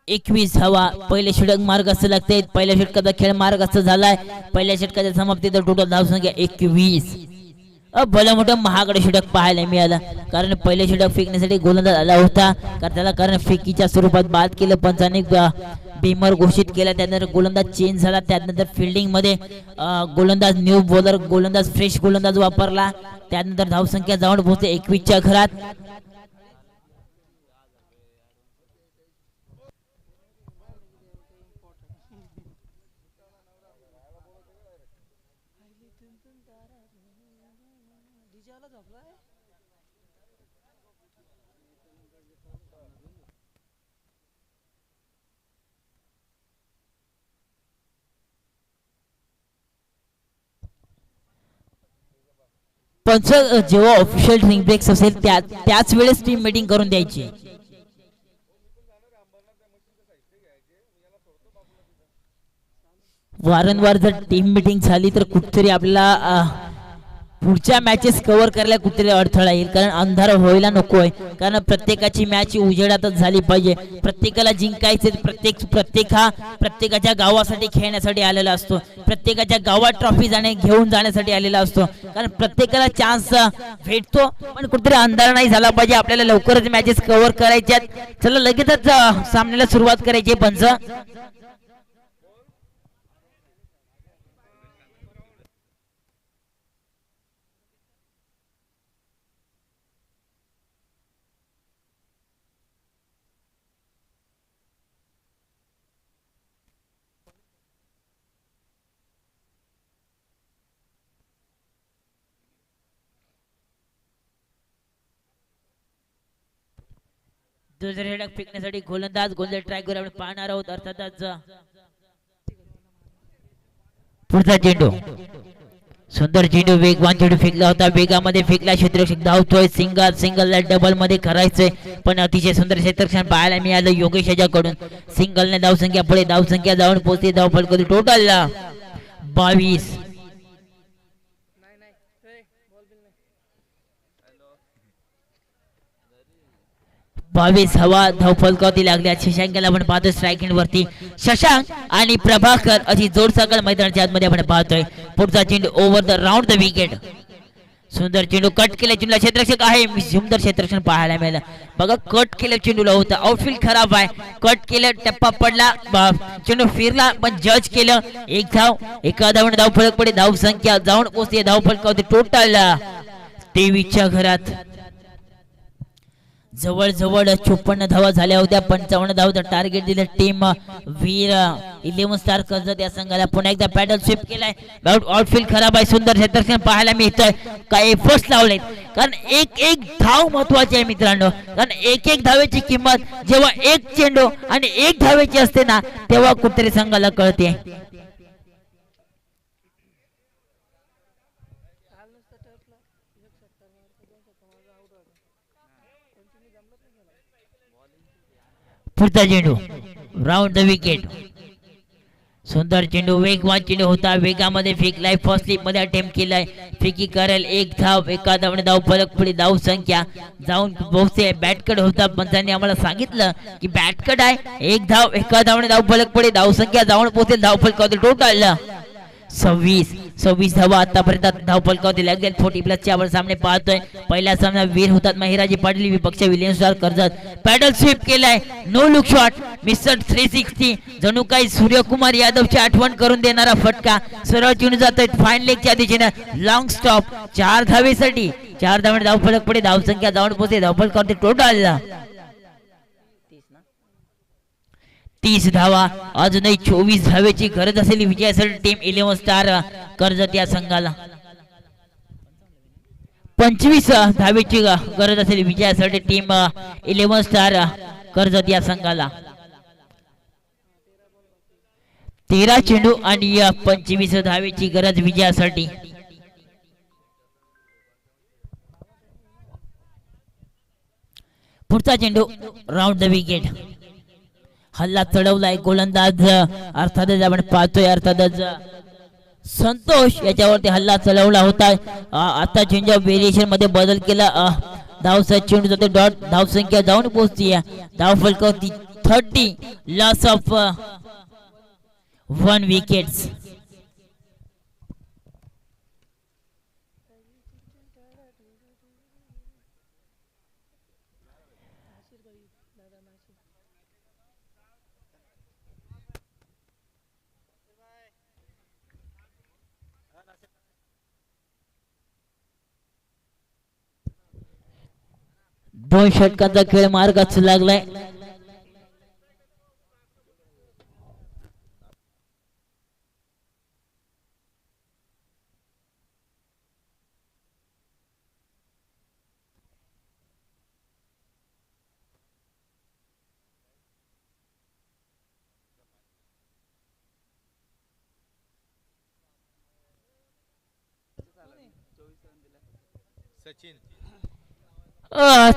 Speaker 1: 21 धावा पहिले षटक मार्गस्थ लागते पहिल्या षटकाचा खेळ मार्गस्थ झालाय पहिल्या षटकाच्या समाप्तीत टोटल धाव संख्या 21 भलं मोठं महागडे षटक पाहायला मिळालं कारण पहिले षटक फेकण्यासाठी गोलंदाज आला होता कारण फेकीच्या स्वरूपात बाद केलं पंचांनी बीमर घोषित केला त्यानंतर गोलंदाज चेंज झाला त्यानंतर फिल्डिंग मध्ये गोलंदाज न्यू बॉलर गोलंदाज फ्रेश गोलंदाज वापरला त्यानंतर धाव संख्या जाऊन पोहोचते 21 च्या घरात पण जेव्हा ऑफिशियल ड्रिंक ब्रेक्स असेल त्याच वेळेस टीम मीटिंग करून द्यायची वारंवार जर टीम मीटिंग झाली तर कुठतरी आपल्याला पुढच्या मॅचेस कव्हर करायला कुठेतरी अडथळा येईल, कारण अंधार व्हायला नकोय. कारण प्रत्येकाची मॅच उजेडातच झाली पाहिजे. प्रत्येकाला जिंकायचे, प्रत्येकाच्या गावासाठी खेळण्यासाठी आलेला असतो. प्रत्येकाच्या गावात ट्रॉफी घेऊन जाण्यासाठी आलेला असतो. कारण प्रत्येकाला चान्स भेटतो, पण कुठेतरी अंधार नाही झाला पाहिजे. आपल्याला लवकरच मॅचेस कव्हर करायच्यात. चला लगेचच सामन्याला सुरुवात करायची. पंच दुसरे षटक फेकण्यासाठी गोलंदाज गोलंदाज ट्रॅकवर आपण पाहणार आहोत. अर्थातच पुढचा चेंडू, सुंदर चेंडू, वेगवान चेंडू फेकला होता. वेगामध्ये फेकला, क्षेत्ररक्षक धावतोय. सिंगल डबल मध्ये करायचंय, पण अतिशय सुंदर क्षेत्ररक्षण पाहायला मिळालं योगेश याच्याकडून. सिंगलने धावसंख्या पुढे धावसंख्या जाऊन पोहोचते. धावफल कधी टोटल 22. 22 हवा धावफलकावरती लागल्या. शशांकला आपण पाहतोय स्ट्राईक एंड वरती. शशांक आणि प्रभाकर अशी जोडसाकळ मैदानाच्या आतमध्ये आपण पाहतोय. पुढचा चेंडू over the round the wicket. सुंदर चेंडू कट केल्या चेंडूला क्षेत्ररक्षक आहे. सुंदर क्षेत्ररक्षण पाहायला मिळालं बघा. कट केल्या चेंडूला होता. आउटफील्ड खराब आहे. कट केलं, टप्पा पडला, चेंडू फिरला, पण जज केलं. एक धाव, एका धावून धावफलक पुढे धावसंख्या जाऊन पोहोचते. धावफलकावरती टोटल 23च्या घरात. जवळ जवळ 54 धावा झाल्या होत्या. 55 धावाचं टार्गेट दिलं टीम वीर 11 स्टार कर्जत या संघाला. पुन्हा एकदा पॅडल स्वीप केलाय. आउटफील्ड खराब आहे. सुंदर क्षेत्ररक्षण पाहायला मिळतंय. काय एफर्ट्स लावलेत, कारण एक धाव महत्वाची आहे मित्रांनो. कारण एक धावेची किंमत जेव्हा एक चेंडू आणि एक धावेची असते ना, तेव्हा कुठेतरी संघाला कळते. पुढचा चेंडू राऊंड द विकेट. सुंदर चेंडू, वेगवान चेंडू होता. वेगामध्ये फेकलाय. फर्स्ट स्लिप मध्ये अटेम्प्ट केलाय. फेकी करेल. एक धाव, एका धावने धाव फलक पुढे धाव संख्या जाऊन पोहोचते. बॅटकट होता, पंचांनी आम्हाला सांगितलं की बॅटकट आहे. एक धाव, एका धावने धाव फलक पुढे धाव संख्या जाऊन पोहोचते. धाव फलकावरती टोटल 26 धावा आतापर्यंत धावफलकावरती लागले. 40 प्लसचे आपण सामने पाहतोय. पहिला सामना वीर होतात महिराजी पाटील विपक्ष William star Karjat. Paddle sweep केलाय. No look shot. मिस्टर 360 जणू काही सूर्यकुमार यादवची आठवण करून देणारा फटका. सरळ चेंडू जातोय फाईन लेगच्या दिशेने. Long stop 4 धावेसाठी. 4 धावे धावफलक पुढे धावसंख्या जाऊन पोहोचते. धावफलकावरती टोटल 30 धावा. अजूनही 24 धावेची गरज असलेली विजयासाठी टीम 11 स्टार कर्जत या संघाला. 25 धावेची गरज असलेली विजयासाठी टीम 11 स्टार कर्जत या संघाला. 13 चेंडू आणि 25 धावेची गरज विजयासाठी. पुढचा चेंडू राऊंड द विकेट. हल्ला चढवलाय गोलंदाज अर्थातच आपण पाहतोय. अर्थातच संतोष याच्यावरती हल्ला चढवला होता. आता चेंज ऑफ व्हेरिएशन मध्ये बदल केला. धावसा चेंडू जाते डॉट. धावसंख्या जाऊन पोहोचते. धावफलकावरती 30. Loss of 1 wickets. दोन षटकांचा खेळ मार्गात लागलाय.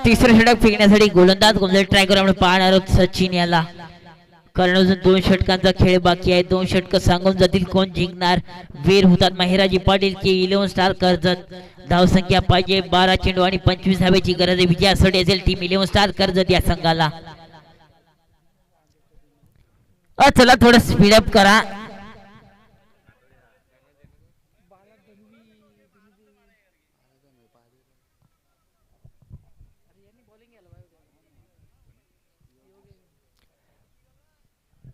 Speaker 1: तिसरं षटक फेकण्यासाठी गोलंदाज गोलंदाज ट्राय आपण पाहणार आहोत सचिन याला. कारण अजून 2 षटकांचा खेळ बाकी आहे. 2 षटक सांगून जातील कोण जिंकणार. वीर होतात महिराजी पाटील की 11 स्टार कर्जत. धावसंख्या पाहिजे 12 चेंडू आणि 25 धावेची गरज आहे विजयासाठी असेल टीम 11 स्टार कर्जत या संघाला. चला थोडं स्पीडअप करा.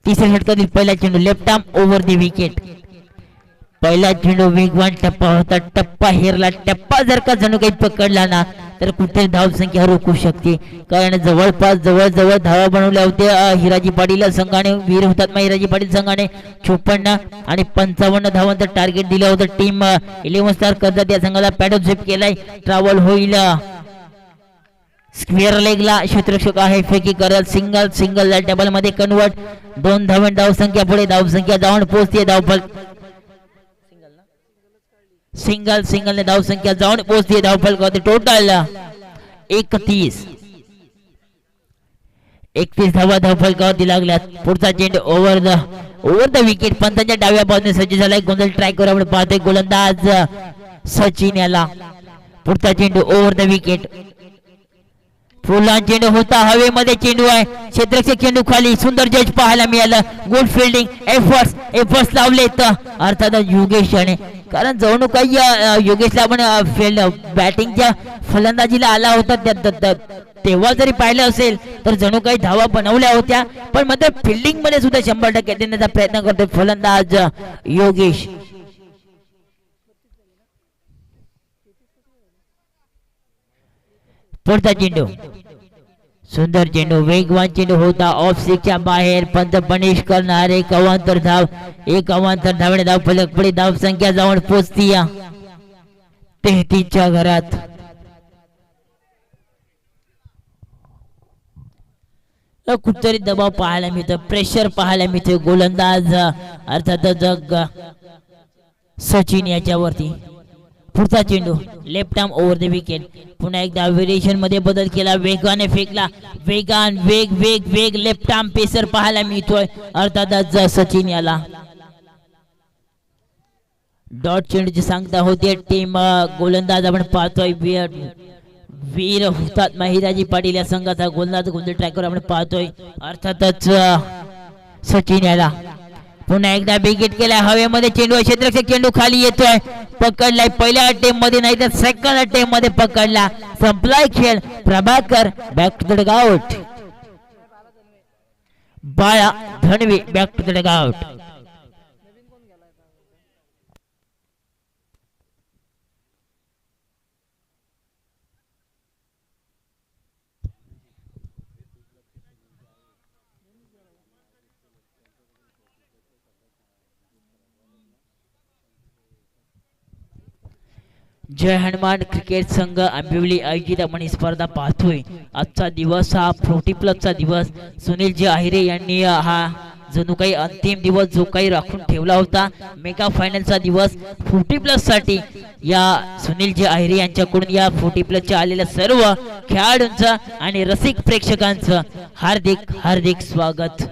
Speaker 1: तिसऱ्या षटकातील पहिला चेंडू left arm over the wicket. पहिला चेंडू वेगवान टप्पा होता. टप्पा हेरला. टप्पा जर का जणू काही पकडला ना तर कुठे धावसंख्या रोखू शकते. कारण जवळपास जवळ धावा बनवल्या होत्या हिराजी पाटील संघाने. वीर होतात हिराजी पाटील संघाने 54 आणि 55 धावांचं टार्गेट दिलं होतं. टीम 11 स्टार कर्जत या संघाला पॅडल झेप केलाय. ट्रॅव्हल होईल स्क्वेअर लेगला. क्षेत्ररक्षक आहे फेकी करत. सिंगल डबल मध्ये कन्वर्ट. 2 धावसंख्या पुढे. धावसंख्या जाऊन पोहोचते. धावफल सिंगल ने धावसंख्या जाऊन पोहोचते. धावफल करते. टोटल 31 धावा धावफलकावरती लागल्यात. पुढचा चेंडू ओव्हर द विकेट. पंतांच्या डाव्या बाजूने सज्ज झालाय. गोंधळ ट्राय करू आपण पाहतोय गोलंदाज सचिन याला. पुढचा चेंडू ओव्हर द विकेट. फुला चेंडू होता. हवेमध्ये चेंडू आहे. क्षेत्ररक्षक चेंडू खाली. सुंदर जज पाहायला मिळालं. गुड फिल्डिंग एफर्ट्स लावलेत अर्थात योगेशने. कारण जणू काही योगेशला आपण बॅटिंगच्या फलंदाजीला आला होता तेव्हा जरी पाहिलं असेल तर जणू काही धावा बनवल्या होत्या. पण मात्र फिल्डिंग मध्ये सुद्धा 100% देण्याचा प्रयत्न करतोय फलंदाज योगेश. पुढचा चेंडू सुंदर चेंडू. वेगवान चेंडू होता. ऑफ स्टिकच्या बाहेर. पंत पनिश करणार. एक अवांतर धावणे धाव फलक पुढे. धाव संख्या जाऊन पोचती 33 घरात. कुठतरी दबाव पाहायला मिळतो. प्रेशर पाहायला मिळतो गोलंदाज अर्थात सचिन याच्यावरती. पुढचा चेंडू left arm over the wicket. पुन्हा एकदा व्हेरिएशन मध्ये बदल केला. वेगाने फेकला. वेग लेफ्ट आर्म पेसर पाहायला मिळतोय अर्थात सचिन याला. डॉट चेंडूची सांगता होते टीम गोलंदाज आपण पाहतोय वीर होतात हिराजी पाटील या संघाचा गोलंदाज. गोंधळ ट्रॅकवर आपण पाहतोय अर्थातच सचिन याला. पुन्हा एकदा विकेट केलाय. हवेमध्ये चेंडू. क्षेत्ररक्षक चेंडू खाली येतोय. पकडलाय. पहिल्या अटेम्प्ट मध्ये नाही तर सेकंड अटेम्प्ट मध्ये पकडला. संपलाय खेळ. Prabhakar back to the dugout. Bala Dhanwe back to the dugout. जय हनुमान क्रिकेट संघ आंबिवली आयोजित आपण ही स्पर्धा पाहतोय. आजचा दिवस हा 40+ दिवस. सुनीलजी आहिरे यांनी हा जणू काही अंतिम दिवस जो काही राखून ठेवला होता. मेगा फायनलचा दिवस 40+ साठी या सुनीलजी आहिरे यांच्याकडून या 40+ आलेल्या सर्व खेळाडूंचं आणि रसिक प्रेक्षकांचं हार्दिक स्वागत.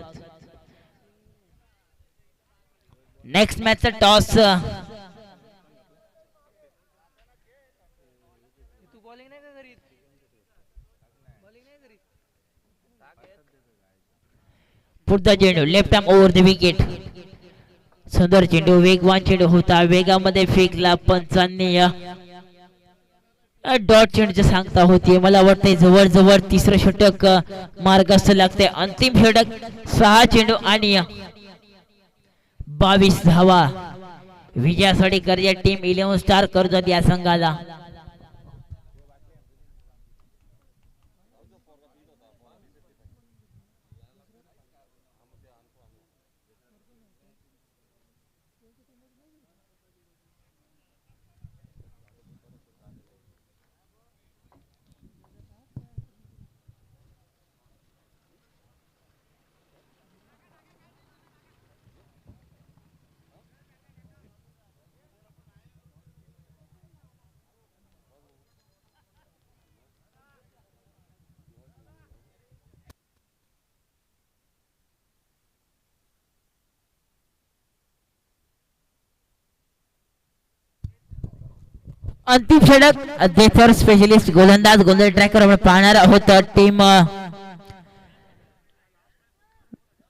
Speaker 1: नेक्स्ट मॅचचा टॉस पुढचा चेंडू left arm over the wicket. सुंदर चेंडू. वेगवान चेंडू होता. वेगामध्ये फेकला. पंचांनी डॉट चेंडूची सांगता होती. मला वाटतंय जवळ तिसरं षटक मार्गस्थ लागते. अंतिम षटक 6 चेंडू आणि 22 धावा विजयासाठी कर्जत टीम 11 स्टार कर्जत या संघाला. अंतिम षटक डेथर स्पेशलिस्ट गोलंदाज गोलंदाज ट्रॅकर आपण पाहणार आहोत टीम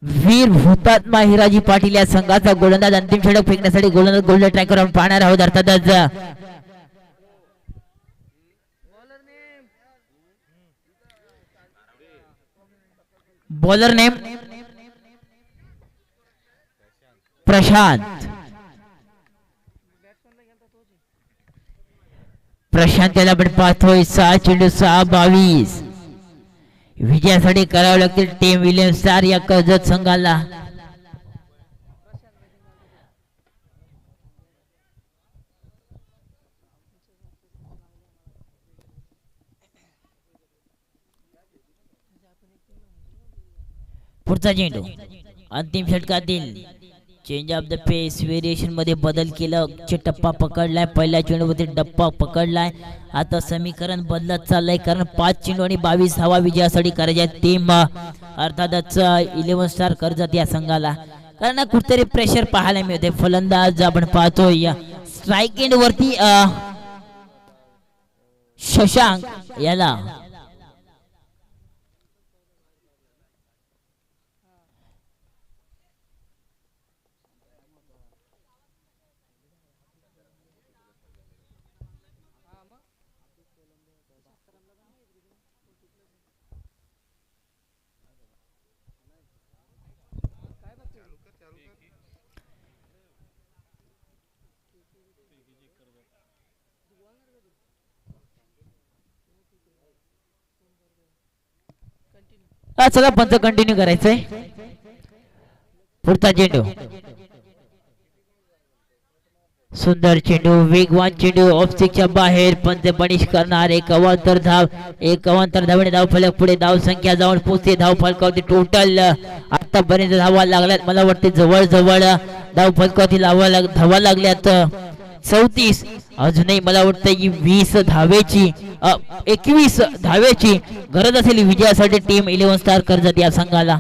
Speaker 1: वीर हुतात्मा हिराजी पाटील या संघाचा गोलंदाज अंतिम षटक फेकण्यासाठी गोलंदाज गोलंदाज ट्रॅकर आपण पाहणार आहोत अर्थातच बॉलर नेम प्रशांत प्रशांत याला आपण पाहतोय 6 चेंडू 6-22 विजयासाठी करावं लागतील टीम विलियम्स स्टार या कर्जत संघाला पुढचा चेंडू अंतिम षटकातील change of the pace variation मध्ये बदल केला टप्पा पकडलाय पहिल्या चेंडूमध्ये डप्पा पकडलाय आता समीकरण बदलत चाललंय कारण 5 चेंडू आणि 22 धावा विजयासाठी करायच्या टीम अर्थातच 11 स्टार कर्जत या संघाला कारण कुठेतरी प्रेशर पाहायला मिळते फलंदाज आपण पाहतोय स्ट्राईक एंड वरती शशांक याला चला पंच कंटिन्यू करायचंय पुढचा चेंडू सुंदर चेंडू वेगवान चेंडू ऑफस्टिकच्या बाहेर पंच पनिश करणार एक अवांतर धावेने धाव फलक पुढे धाव संख्या जाऊन पोहोचते धाव फलकावरती टोटल आतापर्यंत धावा लागल्यात मला वाटते जवळ जवळ धाव फलकावरती धावा लागल्यात 34 अजूनही मला वाटतं की 20 धावेची 21 धावेची गरज असेल विजयासाठी टीम 11 स्टार कर्जत या संघाला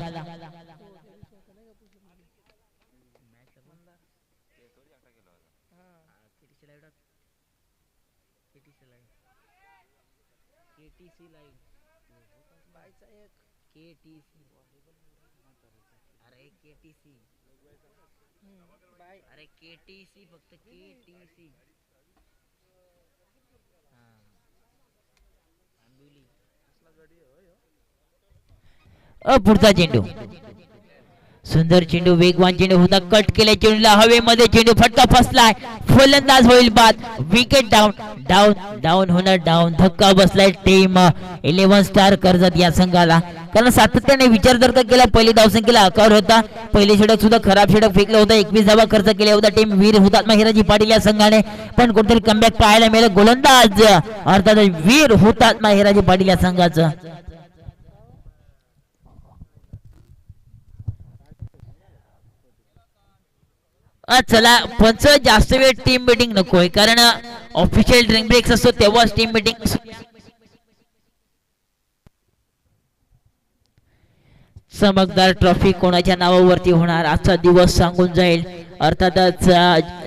Speaker 1: पुढचा चेंडू सुंदर चेंडू वेगवान चेंडू होता कट केल्या चेंडूला हवेमध्ये चेंडू फटका फसलाय फलंदाज होईल बाद विकेट डाऊन होणार डाऊन धक्का बसलाय टीम 11 स्टार कर्जत या संघाला कारण सातत्याने विचार जर का केला पहिली धावसंख्येला आकार होता पहिले षटक सुद्धा खराब षटक फेकलं होतं 21 धावा खर्च केल्या होता टीम वीर हुतात्मा हिराजी पाटील या संघाने पण कोणतरी कमबॅक पाहायला मिळालं गोलंदाज अर्थात वीर हुतात्मा हिराजी पाटील या संघाचं चला पंच जास्त वेळ टीम मीटिंग नकोय कारण ऑफिशियल ड्रिंक ब्रेक असतो तेव्हाच टीम मीटिंग चमकदार ट्रॉफी कोणाच्या नावावरती होणार आजचा दिवस सांगून जाईल अर्थातच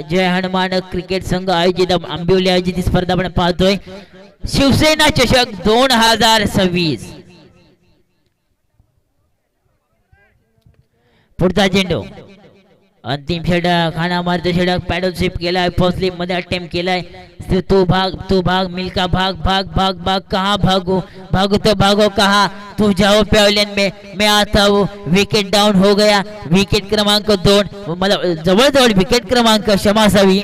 Speaker 1: जय हनुमान क्रिकेट संघ आयोजित आंबिवली आयोजित स्पर्धा आपण पाहतोय शिवसेना चषक 2026 पुढचा चेंडू अंतिम षटक खाना मारते षटक पॅडल स्वीप केलाय फर्स्ट स्लिप मध्ये अटेम्प्ट केलाय तू भाग मिल्का भाग कहाँ भागो तो भागो कहाँ तू जाओ पैवेलियन में मैं आता हूँ विकेट डाउन हो गया विकेट क्रमांक 2 मतलब जवळ विकेट क्रमांक क्षमासावी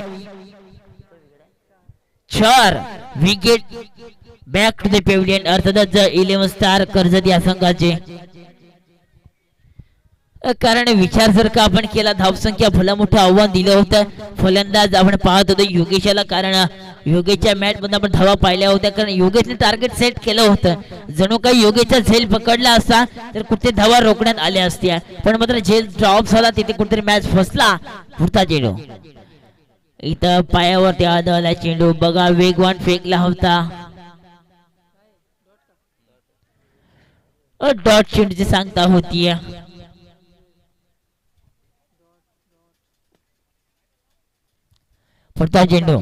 Speaker 1: 4 wicket back to the pavilion अर्थातच 11 स्टार कर्जत या संघाचे कारण विचार जर का आपण केला धावसंख्या भला मोठं आव्हान दिलं होतं फलंदाज आपण पाहत होतो योगेशाला कारण योगेशच्या मॅच मध्ये आपण धावा पाहिल्या होत्या कारण योगेशने टार्गेट सेट केलं होतं जणू काही योगेशचा झेल पकडला असता तर कुठे धावा रोखण्यात आल्या असत्या पण मात्र झेल ड्रॉप झाला तिथे कुठेतरी मॅच फसला पुढचा चेंडू इथं पायावरती आदळला चेंडू बघा वेगवान फेकला होता डॉट चेंडूची सांगता होती पुढचा चेंडू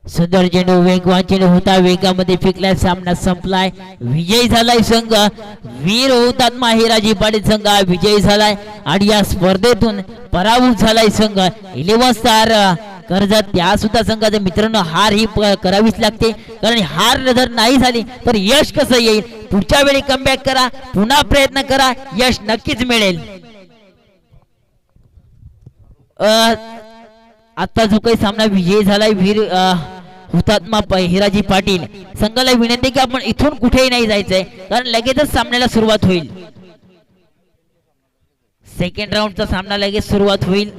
Speaker 1: सुंदर चेंडू वेगवान चेंडू होता वेगामध्ये फेकलाय सामना संपलाय विजयी झालाय संघ वीर हुतात्मा हिराजी पाटील संघ विजयी झालाय आणि या स्पर्धेतून पराभूत झालाय संघ 11 स्टार कर्जत त्या सुद्धा संघाचे मित्रांनो हार ही करावीच लागते कारण हार जर नाही झाली तर यश कसं येईल पुढच्या वेळी कमबॅक करा पुन्हा प्रयत्न करा यश नक्कीच मिळेल आता जो काही सामना विजयी झालाय वीर हुतात्मा हिराजी पाटील संघाला विनंती की आपण इथून कुठेही नाही जायचंय कारण लगेचच सामन्याला सुरुवात होईल सेकंड राऊंडचा सामना लगेच सुरुवात होईल